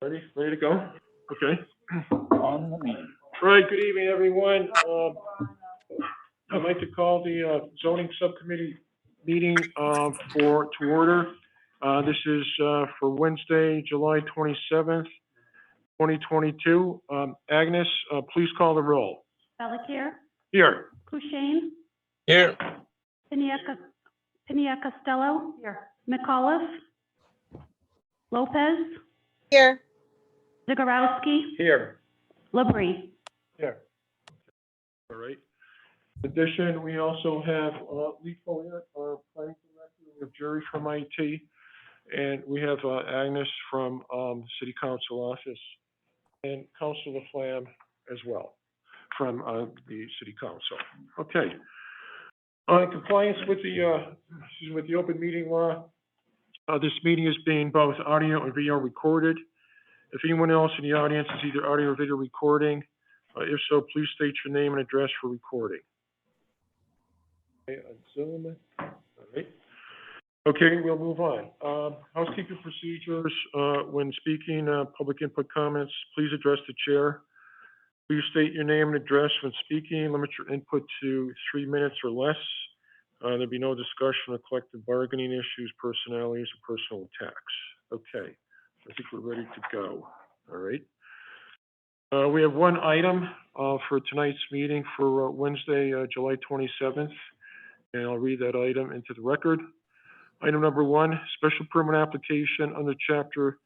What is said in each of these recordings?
Ready to go? Okay. On the meeting. All right, good evening, everyone. I'd like to call the zoning subcommittee meeting to order. This is for Wednesday, July 27th, 2022. Agnes, please call the roll. Bellacare, Here. Kushain, Here. Pena Costello, here. McAuliffe, Lopez, Here. Zagorowski, Here. Labrie. Here. All right. In addition, we also have Lee Folliot, our planning director. We have Jerry from IT, and we have Agnes from the City Council office, and Councilor Flam as well from the City Council. Okay. In compliance with the open meeting law, this meeting is being both audio and video recorded. If anyone else in the audience is either audio or video recording, if so, please state your name and address for recording. Okay, on Zoom. All right. Okay, we'll move on. Housekeeping procedures. When speaking, public input comments, please address the chair. Please state your name and address when speaking. Limit your input to 3 minutes or less. There'll be no discussion of collective bargaining issues, personalities, or personal attacks. Okay, I think we're ready to go. All right. We have one item for tonight's meeting for Wednesday, July 27th, and I'll read that item into the record. Item number 1, special permit application under Chapter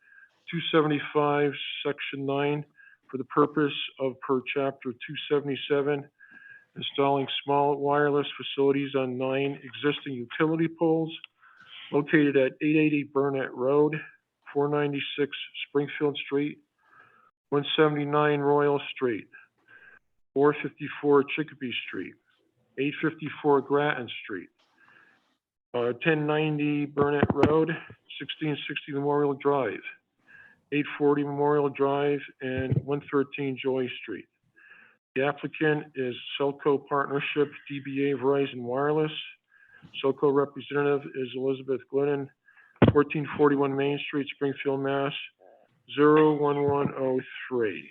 275, Section 9, for the purpose of per Chapter 277, installing small wireless facilities on 9 existing utility poles located at 880 Burnett Road, 496 Springfield Street, 179 Royal Street, 454 Chicopee Street, 854 Grattan Street, 1090 Burnett Road, 1660 Memorial Drive, 840 Memorial Drive, and 113 Joy Street. The applicant is Selco Partnership, DBA Verizon Wireless. Selco representative is Elizabeth Glidden, 1441 Main Street, Springfield, Mass. 01103.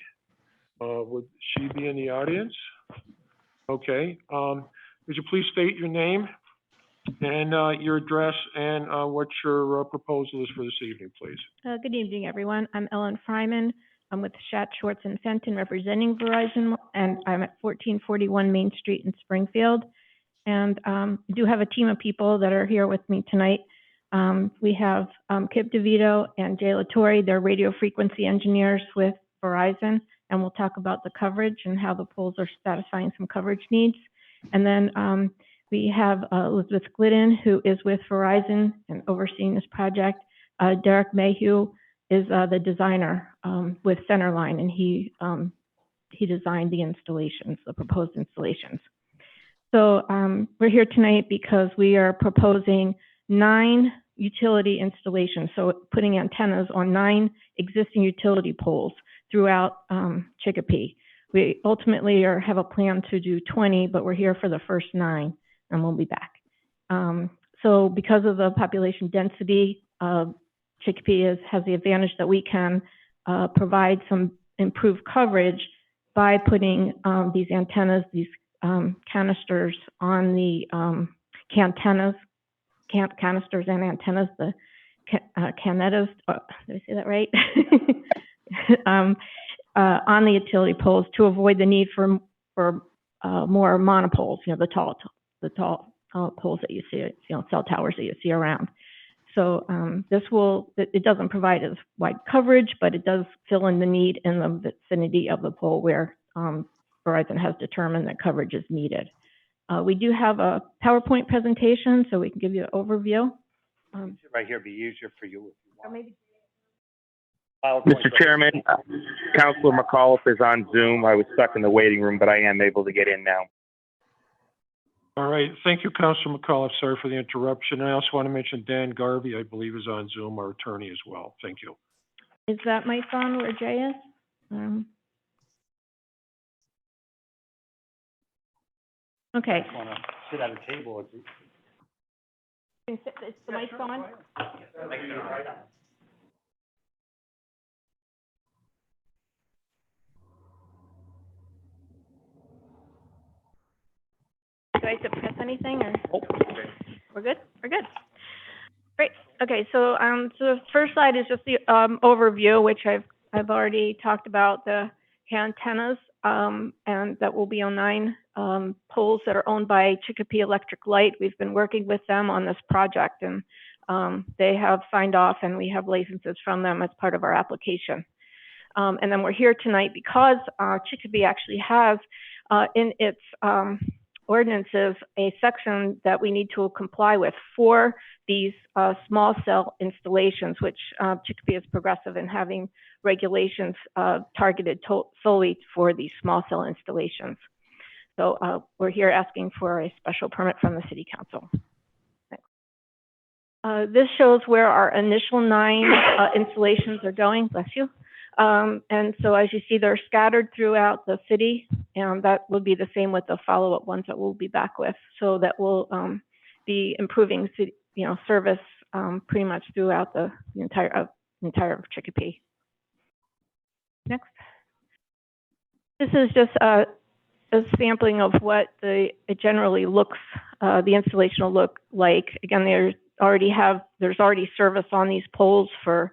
Would she be in the audience? Okay. Would you please state your name and your address and what your proposal is for this evening, please? Good evening, everyone. I'm Ellen Fryman. I'm with Schatz, Schwartz & Fenton representing Verizon, and I'm at 1441 Main Street in Springfield. And I do have a team of people that are here with me tonight. We have Kip DeVito and Jay Latore. They're radio frequency engineers with Verizon, and we'll talk about the coverage and how the poles are satisfying some coverage needs. And then we have Elizabeth Glidden, who is with Verizon and overseeing this project. Derek Mayhew is the designer with Centerline, and he designed the installations, the proposed installations. So we're here tonight because we are proposing 9 utility installations, so putting antennas on 9 existing utility poles throughout Chicopee. We ultimately have a plan to do 20, but we're here for the first 9, and we'll be back. So because of the population density, Chicopee has the advantage that we can provide some improved coverage by putting these antennas, these canisters on the canisters and antennas, the canetas, did I say that right? On the utility poles to avoid the need for more monopoles, the tall poles that you see, cell towers that you see around. So it doesn't provide as wide coverage, but it does fill in the need in the vicinity of the pole where Verizon has determined that coverage is needed. We do have a PowerPoint presentation, so we can give you an overview. Right here be easier for you if you want. Or maybe Mr. Chairman, Councilor McAuliffe is on Zoom. I was stuck in the waiting room, but I am able to get in now. All right. Thank you, Councilor McAuliffe. Sorry for the interruption. I also want to mention Dan Garvey, I believe, is on Zoom, our attorney as well. Thank you. Is that my phone where Jay is? Okay. I want to sit at a table. Is the mic on? do I have to press anything or? We're good? We're good. Great. Okay, so, so the first slide is just the, overview, which I've already talked about the antennas, and that will be on 9, poles that are owned by Chicopee Electric Light. We've been working with them on this project, and, they have signed off, and we have licenses from them as part of our application. And then we're here tonight because, Chicopee actually has, in its, ordinances, a section that we need to comply with for these small cell installations, which Chicopee is progressive in having regulations targeted solely for these small cell installations. So we're here asking for a special permit from the City Council. This shows where our initial 9 installations are going. Bless you. And so as you see, they're scattered throughout the city, and that will be the same with the follow-up ones that we'll be back with. So that will be improving city, service pretty much throughout the entire of Chicopee. Next. This is just a sampling of what it generally looks, the installation will look like. Again, there's already service on these poles for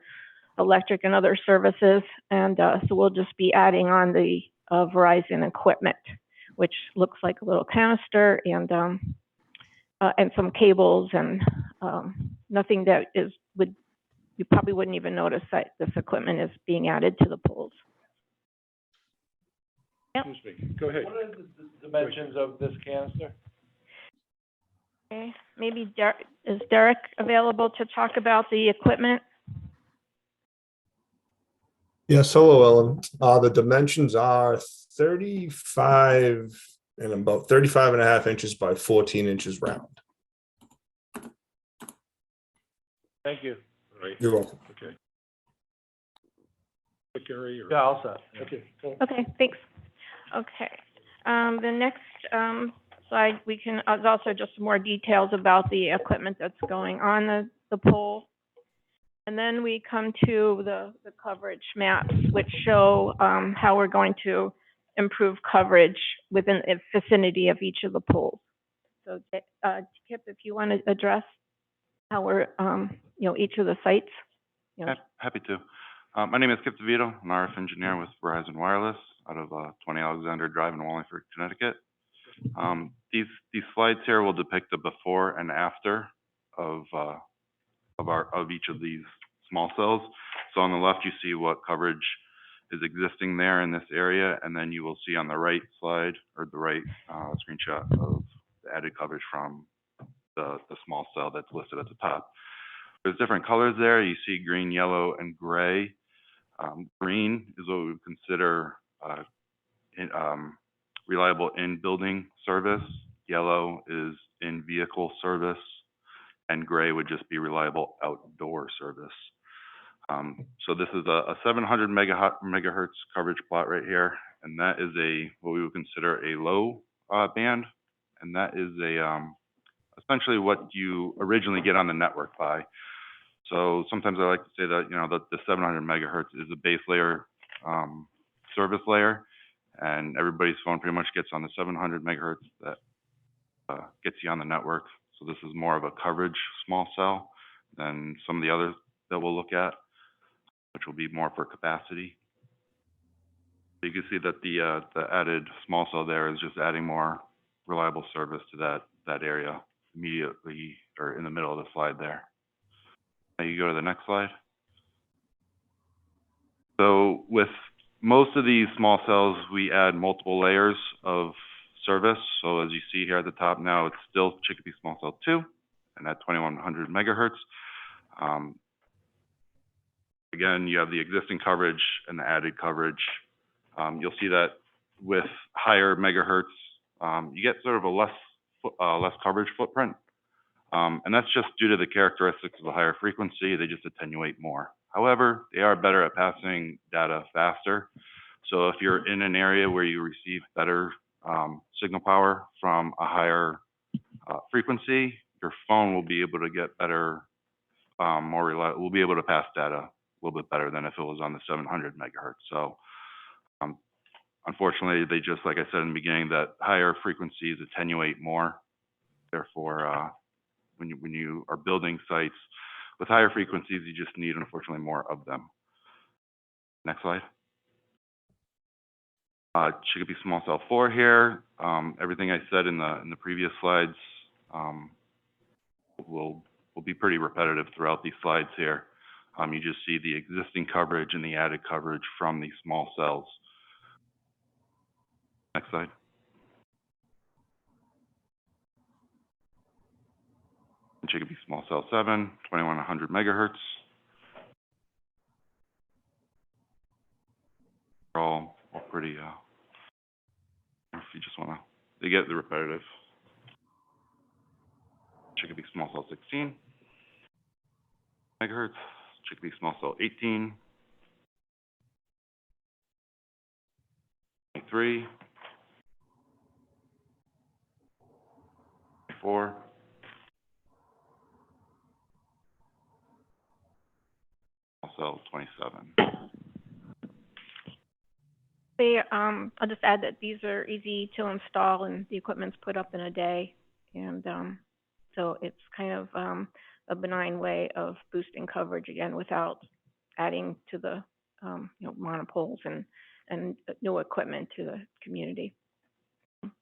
electric and other services, and so we'll just be adding on the Verizon equipment, which looks like a little canister and some cables, and nothing that you probably wouldn't even notice that this equipment is being added to the poles. Yep. Excuse me, go ahead. What are the dimensions of this canister? Okay, maybe is Derek available to talk about the equipment? Yes, hello, Ellen. The dimensions are 35 and about 35 and a half inches by 14 inches round. Thank you. All right. You're welcome. Okay. Gary, or? Yeah, I'll set. Okay, cool. Okay, thanks. Okay, the next slide, we can, there's also just more details about the equipment that's going on the pole. And then we come to the coverage maps, which show how we're going to improve coverage within the vicinity of each of the poles. So, Kip, if you want to address how we're, each of the sites. Happy to. My name is Kip DeVito. I'm an RF engineer with Verizon Wireless out of 20 Alexander Drive in Wallingford, Connecticut. These slides here will depict the before and after of each of these small cells. So on the left, you see what coverage is existing there in this area, and then you will see on the right slide, or the right screenshot of the added coverage from the small cell that's listed at the top. There's different colors there. You see green, yellow, and gray. Green is what we would consider reliable in-building service. Yellow is in-vehicle service, and gray would just be reliable outdoor service. So this is a 700 megahertz coverage plot right here, and that is what we would consider a low band, and that is essentially what you originally get on the network by. So sometimes I like to say that the 700 megahertz is a base layer service layer, and everybody's phone pretty much gets on the 700 megahertz that gets you on the network. So this is more of a coverage small cell than some of the others that we'll look at, which will be more for capacity. You can see that the added small cell there is just adding more reliable service to that area immediately, or in the middle of the slide there. Now you go to the next slide. So with most of these small cells, we add multiple layers of service. So as you see here at the top now, it's still Chicopee Small Cell 2, and at 2100 megahertz. Again, you have the existing coverage and the added coverage. You'll see that with higher megahertz, you get sort of a less coverage footprint. And that's just due to the characteristics of the higher frequency. They just attenuate more. However, they are better at passing data faster. So if you're in an area where you receive better signal power from a higher frequency, your phone will be able to get better, more reliable, will be able to pass data a little bit better than if it was on the 700 megahertz. So unfortunately, they just, like I said in the beginning, that higher frequencies attenuate more. Therefore, when you are building sites with higher frequencies, you just need, unfortunately, more of them. Next slide. Chicopee small cell 4 here. Everything I said in the previous slides will be pretty repetitive throughout these slides here. You just see the existing coverage and the added coverage from these small cells. Next slide. Chicopee small cell 7, 2100 megahertz. They're all pretty, if you just want to, they get the repetitive. Chicopee small cell 16 megahertz. Chicopee small cell 18. 23. 24. Small cell 27. I'll just add that these are easy to install and the equipment's put up in a day. And so it's kind of a benign way of boosting coverage again without adding to the monopoles and new equipment to the community.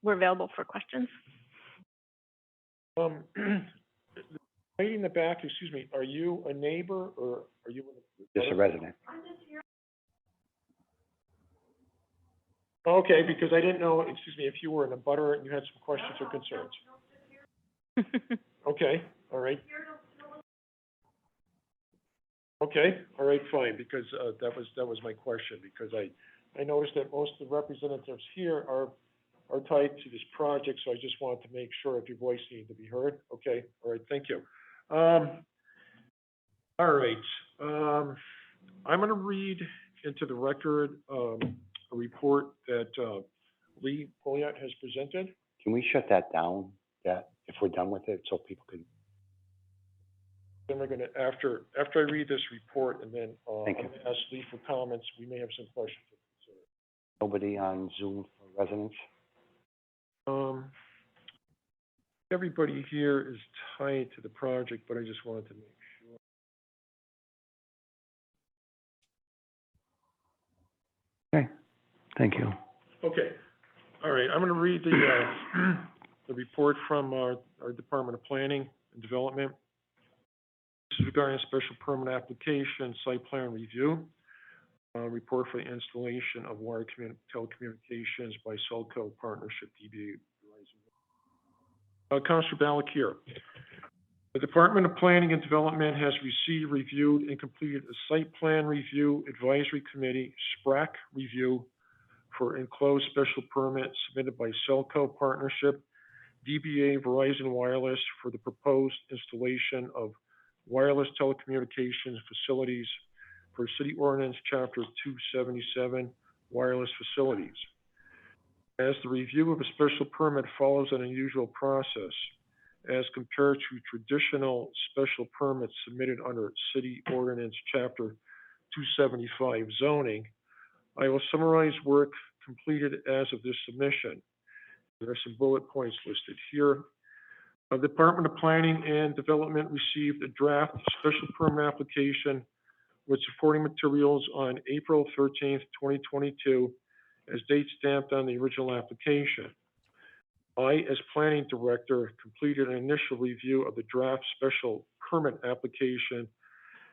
We're available for questions. Lady in the back, excuse me, are you a neighbor or are you? Just a resident. Okay, because I didn't know, excuse me, if you were in a butter and you had some questions or concerns. Okay, all right. Okay, all right, fine, because that was my question, because I noticed that most of the representatives here are tied to this project, so I just wanted to make sure if your voice needed to be heard. Okay, all right, thank you. All right, I'm going to read into the record a report that Lee Poliat has presented. Can we shut that down, that, if we're done with it, so people can? Then we're going to, after I read this report, and then I'm Thank you. going to ask Lee for comments. We may have some questions. Nobody on Zoom for residents? Everybody here is tied to the project, but I just wanted to make sure. Okay, thank you. Okay, all right, I'm going to read the report from our Department of Planning and Development. This is regarding a special permit application, site plan review. Report for the installation of wire telecommunications by Cellco Partnership, DBA Verizon. Councilor Balakir. The Department of Planning and Development has received, reviewed, and completed a site plan review advisory committee, SPRAC review, for enclosed special permit submitted by Cellco Partnership, DBA Verizon Wireless, for the proposed installation of wireless telecommunications facilities for City Ordinance Chapter 277, wireless facilities. As the review of a special permit follows an unusual process, as compared to traditional special permits submitted under City Ordinance Chapter 275 zoning, I will summarize work completed as of this submission. There are some bullet points listed here. The Department of Planning and Development received a draft special permit application with supporting materials on April 13th, 2022, as date stamped on the original application. I, as Planning Director, completed an initial review of the draft special permit application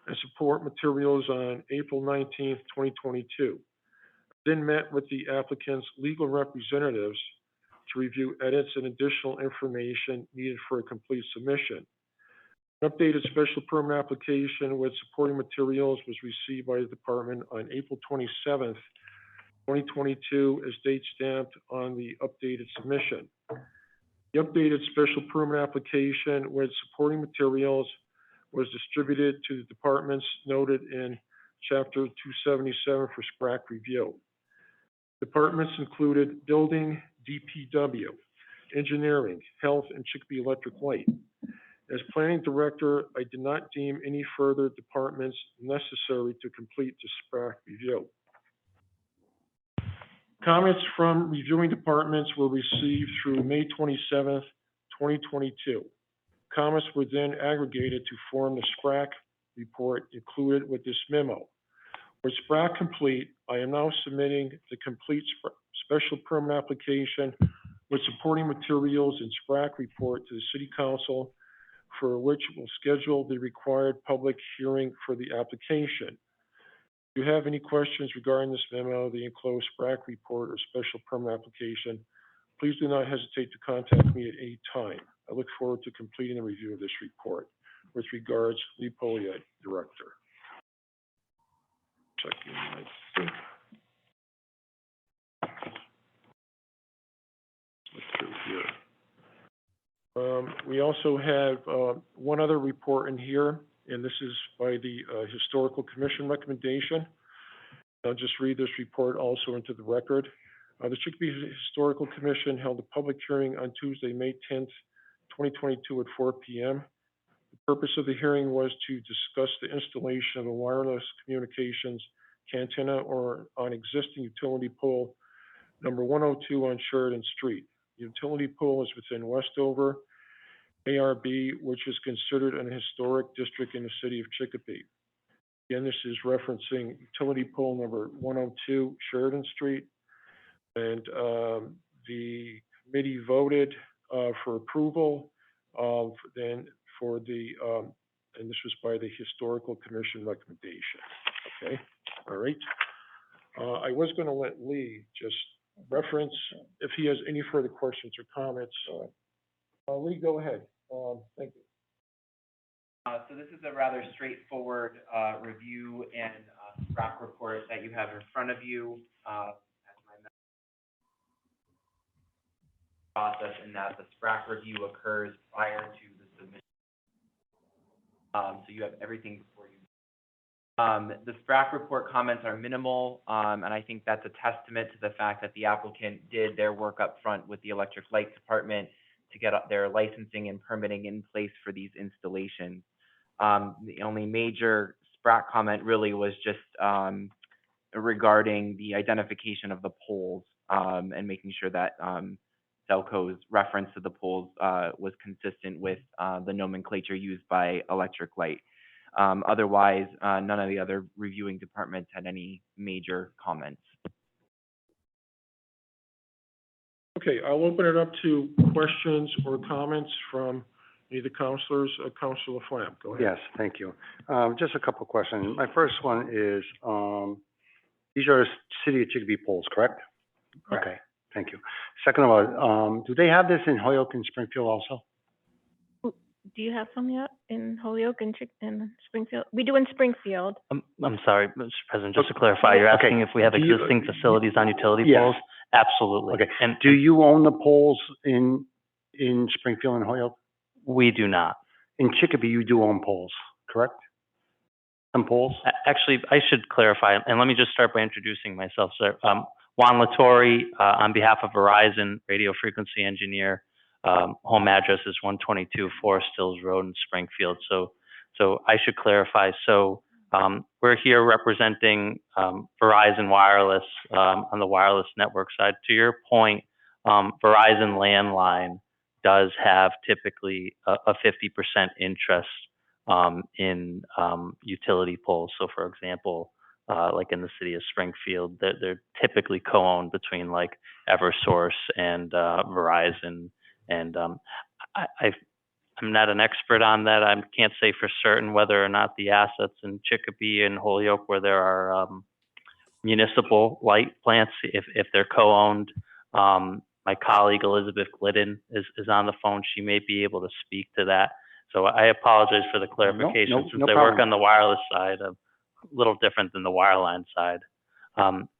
and support materials on April 19th, 2022. Then met with the applicant's legal representatives to review edits and additional information needed for a complete submission. An updated special permit application with supporting materials was received by the department on April 27th, 2022, as date stamped on the updated submission. The updated special permit application with supporting materials was distributed to the departments noted in Chapter 277 for SPRAC review. Departments included Building, DPW, Engineering, Health, and Chicopee Electric Light. As Planning Director, I did not deem any further departments necessary to complete the SPRAC review. Comments from reviewing departments were received through May 27th, 2022. Comments were then aggregated to form the SPRAC report included with this memo. With SPRAC complete, I am now submitting the complete special permit application with supporting materials and SPRAC report to the City Council, for which we'll schedule the required public hearing for the application. If you have any questions regarding this memo, the enclosed SPRAC report, or special permit application, please do not hesitate to contact me at any time. I look forward to completing the review of this report. With regards, Lee Poliat, Director. Checking, I think. Look through here. We also have one other report in here, and this is by the Historical Commission recommendation. I'll just read this report also into the record. The Chicopee Historical Commission held a public hearing on Tuesday, May 10th, 2022 at 4 p.m. The purpose of the hearing was to discuss the installation of a wireless communications antenna or on existing utility pole number 102 on Sheridan Street. The utility pole is within Westover, ARB, which is considered an historic district in the city of Chicopee. Again, this is referencing utility pole number 102 Sheridan Street. And the committee voted for approval of then for the, and this was by the Historical Commission recommendation. Okay, all right. I was going to let Lee just reference if he has any further questions or comments. Lee, go ahead. Thank you. So this is a rather straightforward review and SPRAC report that you have in front of you. Process in that the SPRAC review occurs prior to the submission. So you have everything before you. The SPRAC report comments are minimal, and I think that's a testament to the fact that the applicant did their work up front with the Electric Light Department to get their licensing and permitting in place for these installations. The only major SPRAC comment really was just regarding the identification of the poles and making sure that Delco's reference to the poles was consistent with the nomenclature used by Electric Light. Otherwise, none of the other reviewing departments had any major comments. Okay, I'll open it up to questions or comments from any of the councilors. Councilor Flam, go ahead. Yes, thank you. Just a couple of questions. My first one is, these are City of Chicopee poles, correct? Correct. Okay, thank you. Second of all, do they have this in Holyoke and Springfield also? Do you have some yet in Holyoke and Springfield? We do in Springfield. I'm sorry, Mr. President, just to clarify, you're asking if we have existing facilities on utility poles? Absolutely. Okay. And do you own the poles in Springfield and Holyoke? we do not. In Chicopee, you do own poles, correct? Some poles? Actually, I should clarify, and let me just start by introducing myself, sir. Juan Latorre, on behalf of Verizon, radio frequency engineer. Home address is 122 Forest Hills Road in Springfield. So I should clarify. So we're here representing Verizon Wireless on the wireless network side. To your point, Verizon Landline does have typically a 50% interest in utility poles. So for example, like in the city of Springfield, they're typically co-owned between like Eversource and Verizon. And I'm not an expert on that. I can't say for certain whether or not the assets in Chicopee and Holyoke, where there are municipal light plants, if they're co-owned. My colleague Elizabeth Glidden is on the phone. She may be able to speak to that. So I apologize for the clarification, since they work on the wireless side, a little different than the wireline side.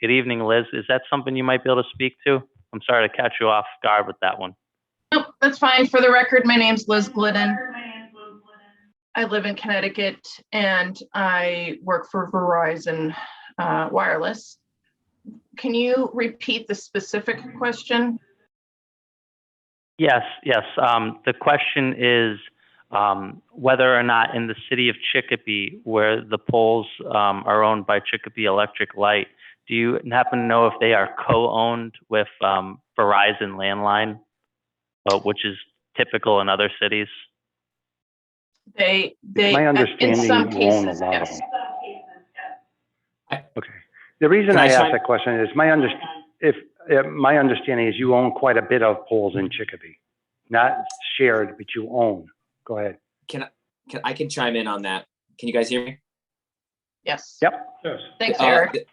Good evening, Liz. Is that something you might be able to speak to? I'm sorry to catch you off guard with that one. Nope, that's fine. For the record, my name's Liz Glidden. I live in Connecticut and I work for Verizon Wireless. Can you repeat the specific question? Yes. The question is whether or not in the city of Chicopee, where the poles are owned by Chicopee Electric Light, do you happen to know if they are co-owned with Verizon Landline? Which is typical in other cities? My in understanding, some you own a cases, lot of yes. them. Okay. The reason Can I I asked chime- that question is my understanding is you own quite a bit of poles in Chicopee. Not shared, but you own. Go ahead. I can chime in on that. Can you guys hear me? Yes. Yep. Yes. Thanks, Eric.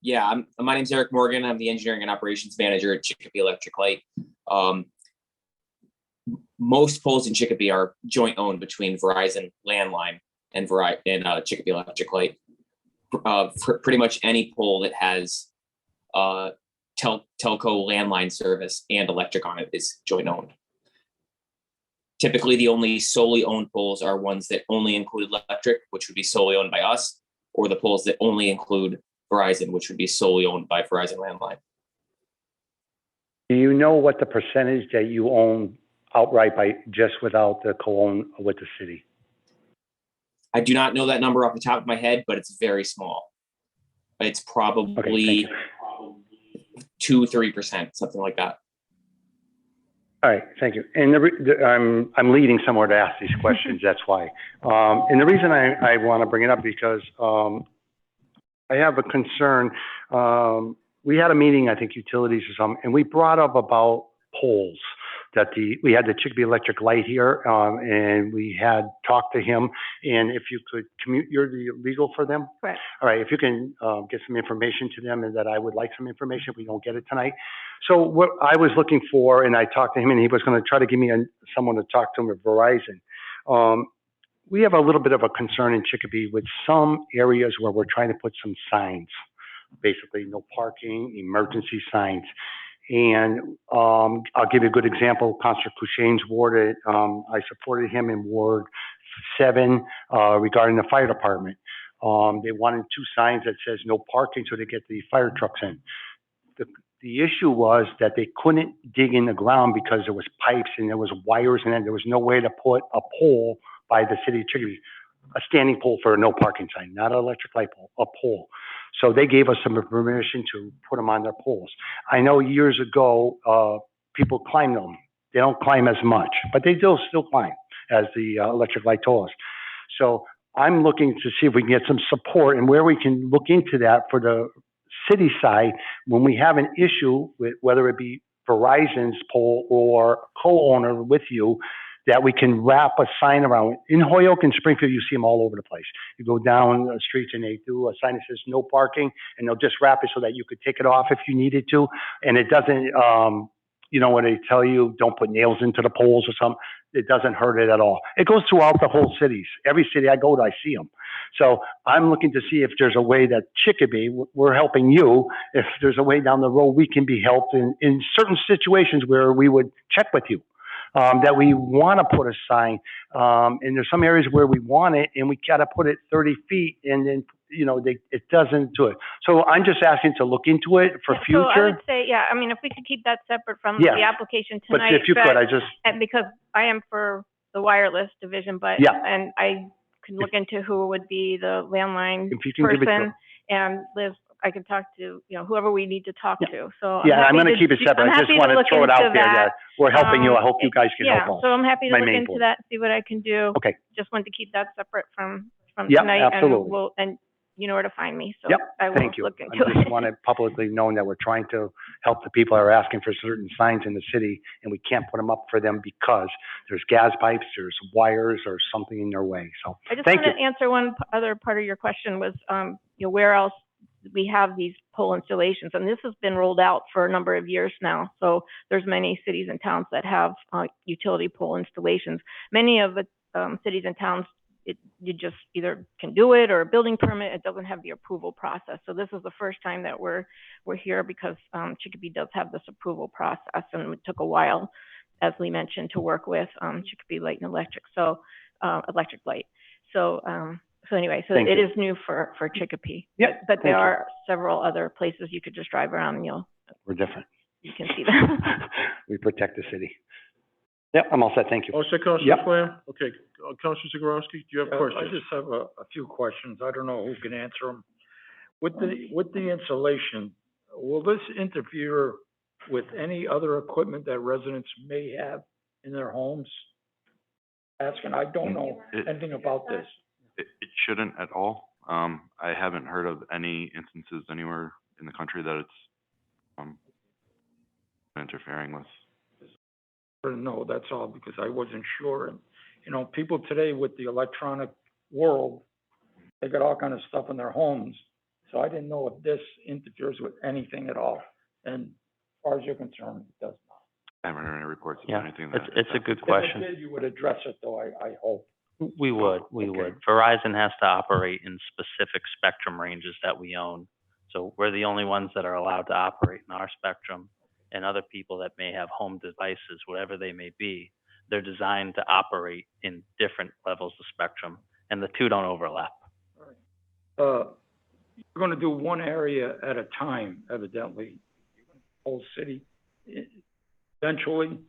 Yeah, my name's Eric Morgan. I'm the engineering and operations manager at Chicopee Electric Light. Most poles in Chicopee are joint owned between Verizon Landline and Chicopee Electric Light. Pretty much any pole that has telco landline service and electric on it is joint owned. Typically, the only solely owned poles are ones that only include electric, which would be solely owned by us, or the poles that only include Verizon, which would be solely owned by Verizon Landline. Do you know what the percentage that you own outright by just without the co-own with the city? I do not know that number off the top of my head, but it's very small. It's probably 2-3%, something like that. All right, thank you. And I'm leading somewhere to ask these questions, that's why. And the reason I want to bring it up because I have a concern. We had a meeting, I think utilities or something, and we brought up about poles that we had the Chicopee Electric Light here, and we had talked to him. And if you could you're the legal for them? Correct. All right, if you can get some information to them, and that I would like some information if we don't get it tonight. So what I was looking for, and I talked to him, and he was going to try to give me someone to talk to him at Verizon. We have a little bit of a concern in Chicopee with some areas where we're trying to put some signs, basically no parking, emergency signs. And I'll give you a good example. Councilor Kushane's ward, I supported him in Ward 7 regarding the fire department. They wanted 2 signs that says no parking so they get the fire trucks in. The issue was that they couldn't dig in the ground because there was pipes and there was wires and there was no way to put a pole by the city of Chicopee, a standing pole for a no parking sign, not an electric light pole, a pole. So they gave us some permission to put them on their poles. I know years ago, people climbed them. They don't climb as much, but they still climb, as the electric light told us. So I'm looking to see if we can get some support and where we can look into that for the city side when we have an issue with whether it be Verizon's pole or co-owner with you, that we can wrap a sign around. In Holyoke and Springfield, you see them all over the place. You go down the streets and they do a sign that says no parking, and they'll just wrap it so that you could take it off if you needed to. And it doesn't, you know, when they tell you don't put nails into the poles or something, it doesn't hurt it at all. It goes throughout the whole cities. Every city I go to, I see them. So I'm looking to see if there's a way that Chicopee, we're helping you, if there's a way down the road we can be helped in certain situations where we would check with you. That we want to put a sign, and there's some areas where we want it, and we got to put it 30 feet, and then, you know, it doesn't do it. So I'm just asking to look into it for future. So I would say, yeah, I mean, if we could keep that separate from Yes. the application But tonight. if you could, and because I am for the wireless division, but, Yeah. and I can look into who would be the landline If you can give it to person, and Liz, I can talk to, you know, whoever we need to talk to. So Yeah, I'm going to keep it separate. I just want to throw it out there that we're helping you. I hope you guys can help us. So I'm happy to My look main into point. that, see what I can do. Okay. Just wanted to keep that separate from Yep, tonight. absolutely. And you know where to find me, so Yep, I will thank you. look I into just it. want it publicly known that we're trying to help the people that are asking for certain signs in the city, and we can't put them up for them because there's gas pipes, there's wires, or something in their way. So I just thank want you. to answer one other part of your question was, you know, where else we have these pole installations, and this has been rolled out for a number of years now. So there's many cities and towns that have utility pole installations. Many of the cities and towns, you just either can do it or a building permit. It doesn't have the approval process. So this is the first time that we're here because Chicopee does have this approval process, and it took a while, as Lee mentioned, to work with Chicopee Light and Electric, so Electric Light. So anyway, so it is new for Chicopee. Yep, but there are several other places you could just drive around and We're different. you can see them. We protect the city. Yep, I'm all set. Thank you. All set, Councilor Yep. Flam? Okay, Councilor Zagorowski, do you have questions? I just have a few questions. I don't know who can answer them. With the installation, will this interfere with any other equipment that residents may have in their homes? Asking, I don't know anything about this. It shouldn't at all. I haven't heard of any instances anywhere in the country that it's, interfering with. No, that's all, because I wasn't sure. And, you know, people today with the electronic world, they got all kind of stuff in their homes. So I didn't know if this interferes with anything at all. And as far as you're concerned, it does not. I haven't heard any reports of Yeah, anything that. it's a good If question. it did, you would address it, though, I hope. We would. Verizon has to operate in specific spectrum ranges that we own. So we're the only ones that are allowed to operate in our spectrum. And other people that may have home devices, whatever they may be, they're designed to operate in different levels of spectrum, and the two don't overlap. You're gonna do one area at a time, evidently, whole city, eventually.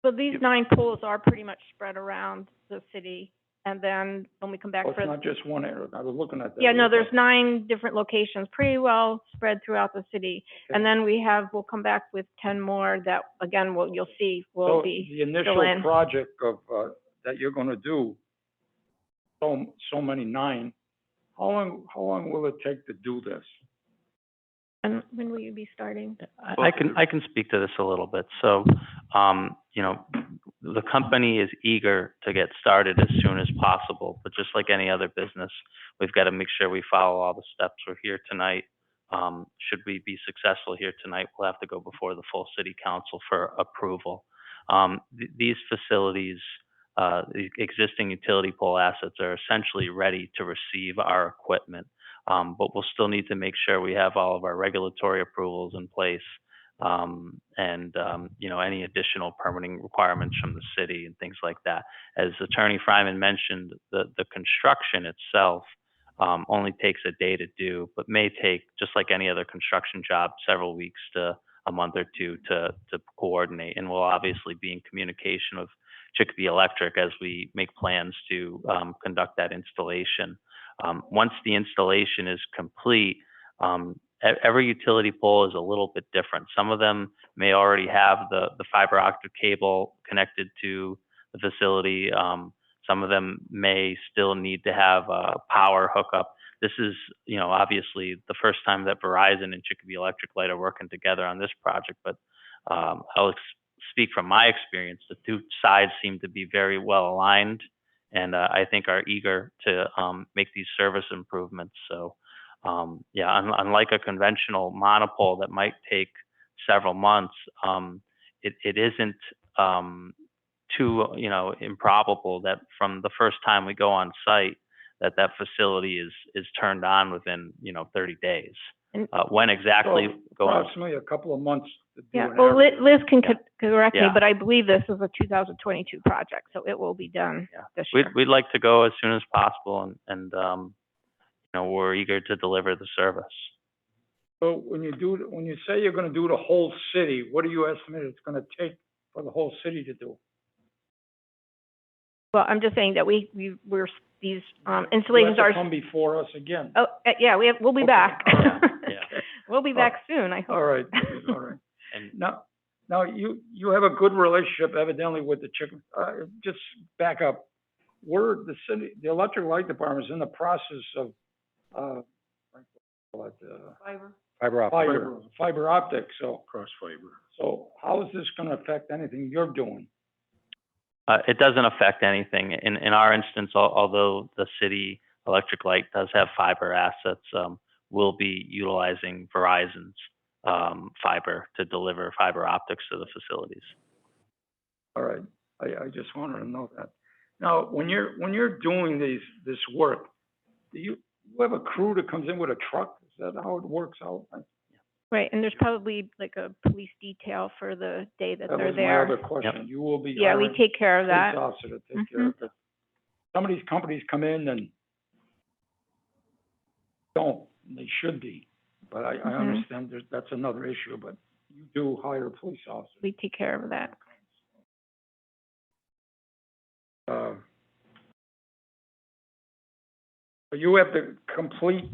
So these 9 poles are pretty much spread around the city, and then when we come back Oh, for. it's not just one area, I was looking at that. Yeah, no, there's 9 different locations, pretty well spread throughout the city. Okay. And then we'll come back with 10 more that, again, you'll see will be The initial still in. project of, that you're gonna do, so many 9, how long will it take to do this? And when will you be starting? I can speak to this a little bit. So, you know, the company is eager to get started as soon as possible, but just like any other business, we've got to make sure we follow all the steps. We're here tonight. Should we be successful here tonight, we'll have to go before the full city council for approval. These facilities, the existing utility pole assets are essentially ready to receive our equipment. But we'll still need to make sure we have all of our regulatory approvals in place, and you know, any additional permitting requirements from the city and things like that. As Attorney Fryman mentioned, the construction itself only takes a day to do, but may take, just like any other construction job, several weeks to a month or two to coordinate. And we'll obviously be in communication with Chicopee Electric as we make plans to conduct that installation. Once the installation is complete, every utility pole is a little bit different. Some of them may already have the fiber optic cable connected to the facility. Some of them may still need to have a power hookup. This is, you know, obviously the first time that Verizon and Chicopee Electric Light are working together on this project, but I'll speak from my experience. The two sides seem to be very well aligned, and I think are eager to make these service improvements. So, yeah, unlike a conventional monopole that might take several months, it isn't too, you know, improbable that from the first time we go on site, that facility is turned on within, you know, 30 days. When exactly go on? Approximately a couple of months to do Yeah, an well, average. Liz can correct me, Yeah. but I believe this is a 2022 project, so it will be done this year. We'd like to go as soon as possible, and you know, we're eager to deliver the service. So when you say you're gonna do the whole city, what do you estimate it's gonna take for the whole city to do? Well, I'm just saying that we're, these You installations have are, to come before us again. oh, yeah, we'll be Okay, back. all right. Yeah. We'll be back soon, I hope. All right, all right. And Now, you have a good relationship evidently with the just back up. The the electric light department is in the process of, fiber optic, so. Cross fiber. So how is this gonna affect anything you're doing? it doesn't affect anything. In our instance, although the city electric light does have fiber assets, we'll be utilizing Verizon's fiber to deliver fiber optics to the facilities. All right, I just wanted to know that. Now, when you're doing this work, do you have a crew that comes in with a truck? Is that how it works out? Right, and there's probably like a police detail for the day that That they're was my there. other question. Yep. You will be Yeah, we hiring take care of that. police officer to take care of it. Some of these companies come in and don't, and they should be. But I understand that's another issue, but you do hire police officers. We take care of that. So you have the complete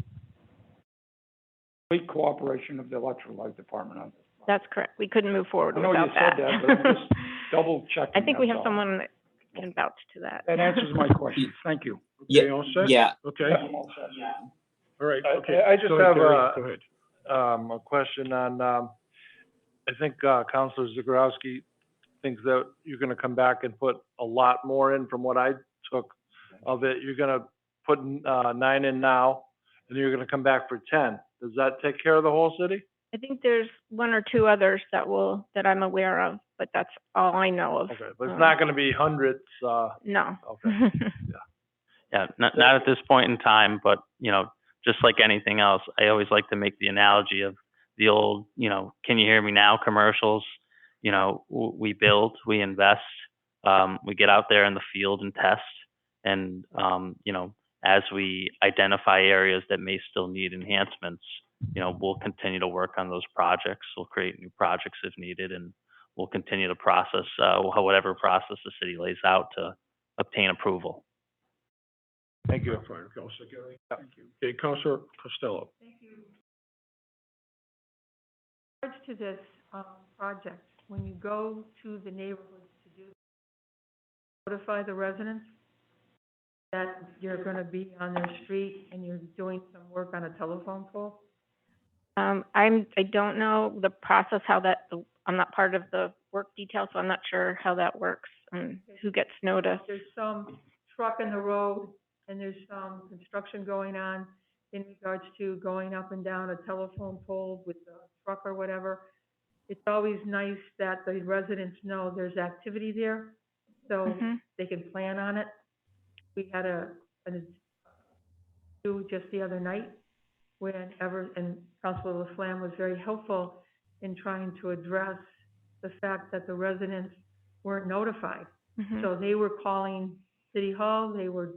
cooperation of the electric light department on this. That's correct. We couldn't move forward I know without you said that, but I'm just double checking. I think we that's have all. someone that can vouch to that. That answers my question. Thank you. Okay, all set? Yeah, Okay, I'm all set. all right, I- okay. I just Go ahead, have Gary. a- Go ahead. A question on, I think, Counselor Zagorowski thinks that you're gonna come back and put a lot more in from what I took of it. You're gonna put, 9 in now, and you're gonna come back for 10. Does that take care of the whole city? I think there's one or two others that I'm aware of, but that's all I know of. Okay, but it's not gonna be hundreds, No. okay. Yeah, not at this point in time, but, you know, just like anything else, I always like to make the analogy of the old, you know, can you hear me now commercials? You know, we build, we invest, we get out there in the field and test. And, you know, as we identify areas that may still need enhancements, you know, we'll continue to work on those projects. We'll create new projects if needed, and we'll continue to process, whatever process the city lays out to obtain approval. Thank you. Fine, Counselor Gary. Thank you. Okay, Counselor Costello. regards to this, project, when you go to the neighborhoods to do, notify the residents that you're gonna be on their street and you're doing some work on a telephone pole? I don't know the process, I'm not part of the work detail, so I'm not sure how that works and who gets notice. There's some truck in the road and there's some construction going on in regards to going up and down a telephone pole with a truck or whatever. It's always nice that the residents know there's activity there, so they can plan on it. We had a do just the other night and Councilor Laflamme was very helpful in trying to address the fact that the residents weren't notified. So they were calling City Hall, they were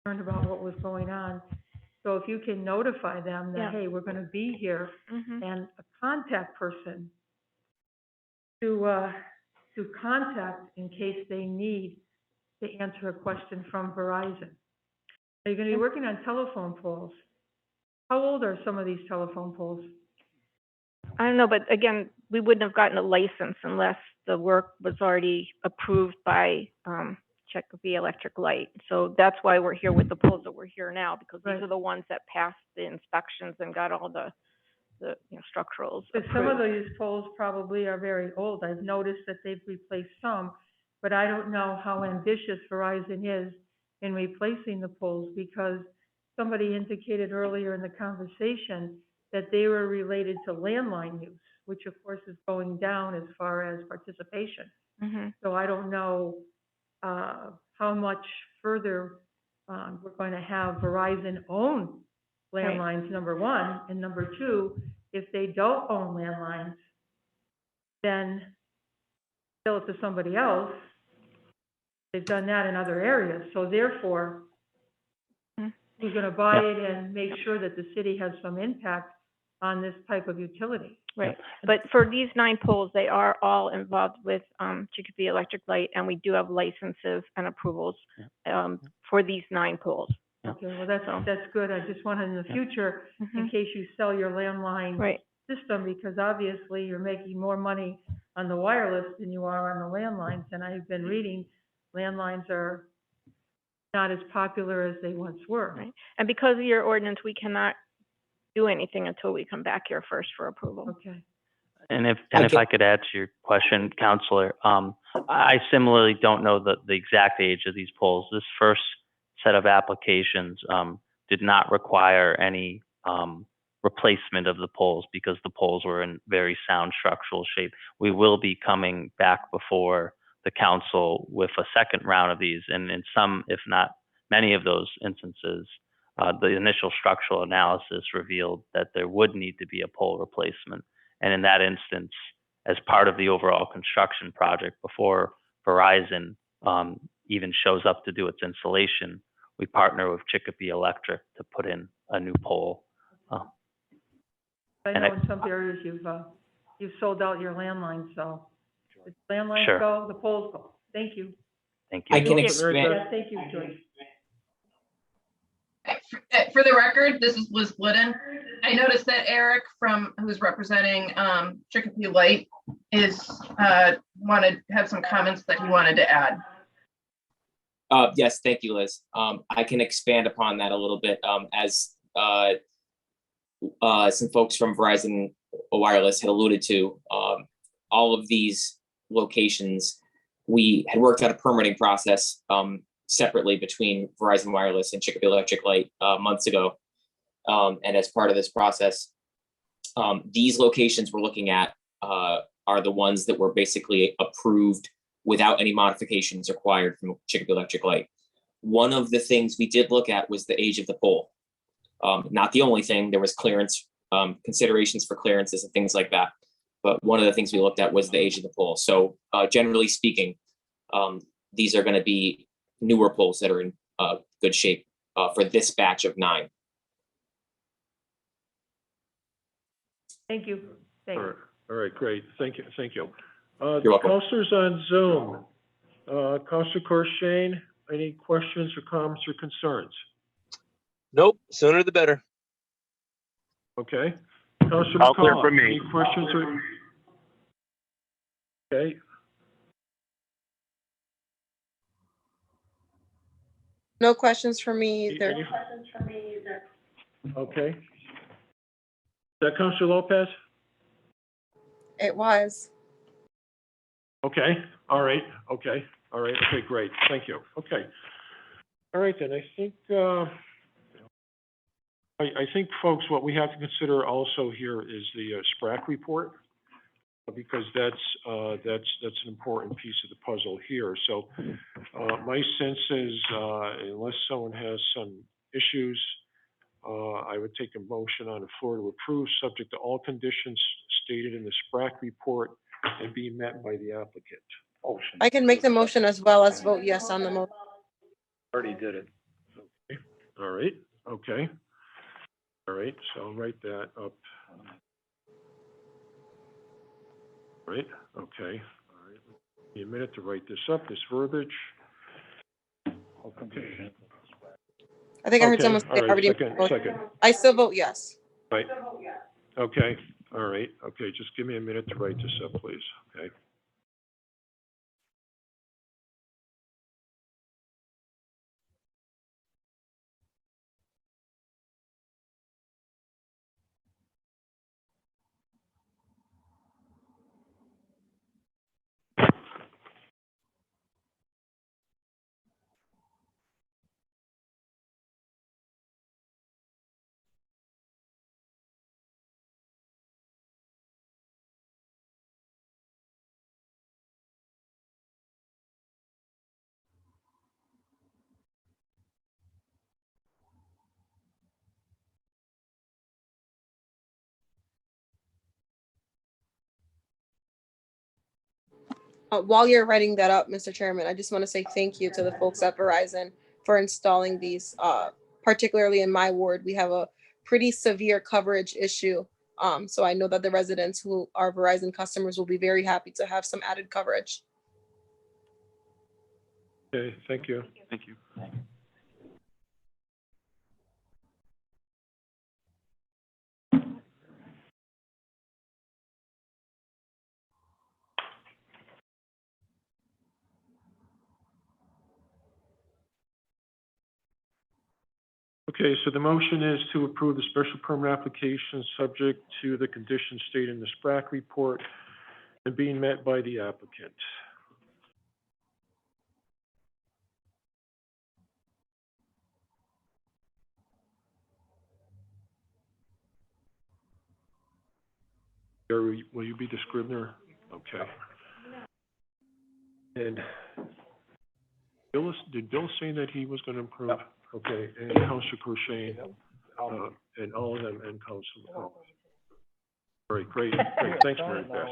concerned about what was going on. So if you can notify them that, hey, we're gonna be here, and a contact person to contact in case they need to answer a question from Verizon. Are you gonna be working on telephone poles? How old are some of these telephone poles? I don't know, but again, we wouldn't have gotten a license unless the work was already approved by, Chicopee Electric Light. So that's why we're here with the poles that we're here now, because these are the ones that passed the inspections and got all the you know, structurals But some of approved. these poles probably are very old. I've noticed that they've replaced some, but I don't know how ambitious Verizon is in replacing the poles, because somebody indicated earlier in the conversation that they were related to landline use, which of course is going down as far as participation. So I don't know, how much further, we're going to have Verizon own landlines, number one, and number two, if they don't own landlines, then sell it to somebody else. They've done that in other areas, so therefore, who's gonna buy it and make sure that the city has some impact on this type of utility? Right, but for these 9 poles, they are all involved with, Chicopee Electric Light, and we do have licenses and approvals, for these 9 poles. Okay, well, that's good. I just wanted in the future, in case you sell your landline system, because obviously you're making more money on the wireless than you are on the landlines, and I've been reading landlines are not as popular as they once were. Right, and because of your ordinance, we cannot do anything until we come back here first for approval. Okay. And if I could add to your question, Counselor, I similarly don't know the exact age of these poles. This first set of applications did not require any replacement of the poles because the poles were in very sound structural shape. We will be coming back before the council with a second round of these, and in some, if not many of those instances, the initial structural analysis revealed that there would need to be a pole replacement. And in that instance, as part of the overall construction project, before Verizon even shows up to do its installation, we partner with Chicopee Electric to put in a new pole. I know in some areas you've sold out your landline, so the landlines Sure. go, the poles go. Thank you. Thank you. I can expand. Yeah, thank you, Joyce. For the record, this is Liz Glidden. I noticed that Eric who's representing Chicopee Light had some comments that he wanted to add. Yes, thank you, Liz. I can expand upon that a little bit. As some folks from Verizon Wireless had alluded to, all of these locations, we had worked out a permitting process separately between Verizon Wireless and Chicopee Electric Light months ago. And as part of this process, these locations we're looking at are the ones that were basically approved without any modifications required from Chicopee Electric Light. One of the things we did look at was the age of the pole. Not the only thing, there was clearance, considerations for clearances and things like that. But one of the things we looked at was the age of the pole. So generally speaking, these are going to be newer poles that are in good shape for this batch of 9. Thank you. Thanks. All right, great. Thank you. You're welcome. Counselors on Zoom. Counselor Corshane, any questions or comments or concerns? Nope, sooner the better. Okay. Counselor All clear McCullough, for me. any questions or? Okay. No questions for me either. Okay. Is that Counselor Lopez? It was. Okay, all right, okay, great, thank you, okay. All right, then, I think, folks, what we have to consider also here is the SPRAC report, because that's an important piece of the puzzle here. So my sense is, unless someone has some issues, I would take a motion on the floor to approve, subject to all conditions stated in the SPRAC report and be met by the applicant. I can make the motion as well as vote yes on the motion. Already did it. Okay. All right, okay. All right, so I'll write that up. All right, okay. All right, give me a minute to write this up, this verbiage. Okay. I think I heard Okay, someone say all right, already. second. I still vote yes. Right. Okay, all right, okay, just give me a minute to write this up, please, okay? While you're writing that up, Mr. Chairman, I just want to say thank you to the folks at Verizon for installing these. Particularly in my ward, we have a pretty severe coverage issue. So I know that the residents who are Verizon customers will be very happy to have some added coverage. Okay, thank you. Thank you. Okay, so the motion is to approve the special permit application subject to the conditions stated in the SPRAC report and being met by the applicant. Gary, will you be the scrivener? Okay. And did Bill say that he was going to approve? Yep. Okay, and Councilor Crochet, and all of them, and Councilor. All right, great, thanks, Mary Beth.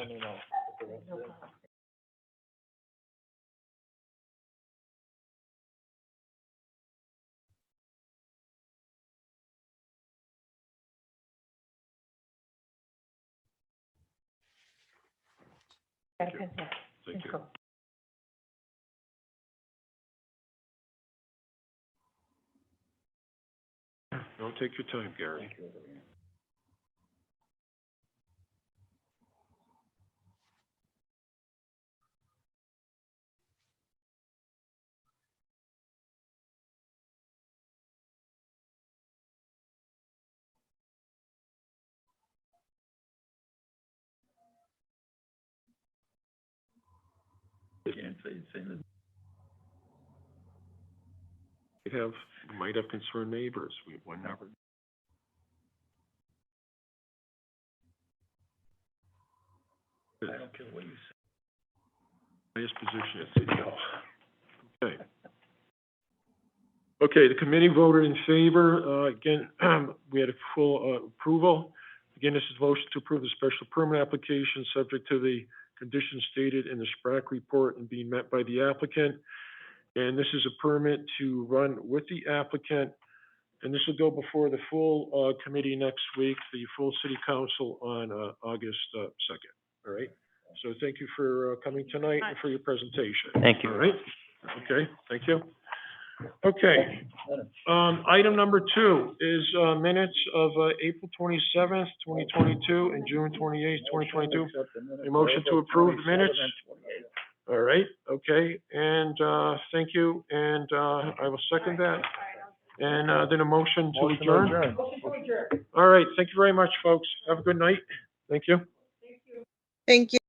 Thank you. Don't take your time, Gary. Okay. We might have concerned neighbors, one never. I don't care what you say. Highest position at City Hall. Okay. Okay, the committee voted in favor. Again, we had a full approval. Again, this is a motion to approve the special permit application subject to the conditions stated in the SPRAC report and being met by the applicant. And this is a permit to run with the applicant. And this will go before the full committee next week, the full city council on August 2nd. All right? So thank you for coming tonight and for your presentation. Thank you. All right? Okay, thank you. Okay. Item number 2 is minutes of April 27th, 2022 and June 28th, 2022. A motion to approve the minutes? All right, okay, and thank you, and I will second that. And then a motion to adjourn? All right, thank you very much, folks. Have a good night. Thank you. Thank you.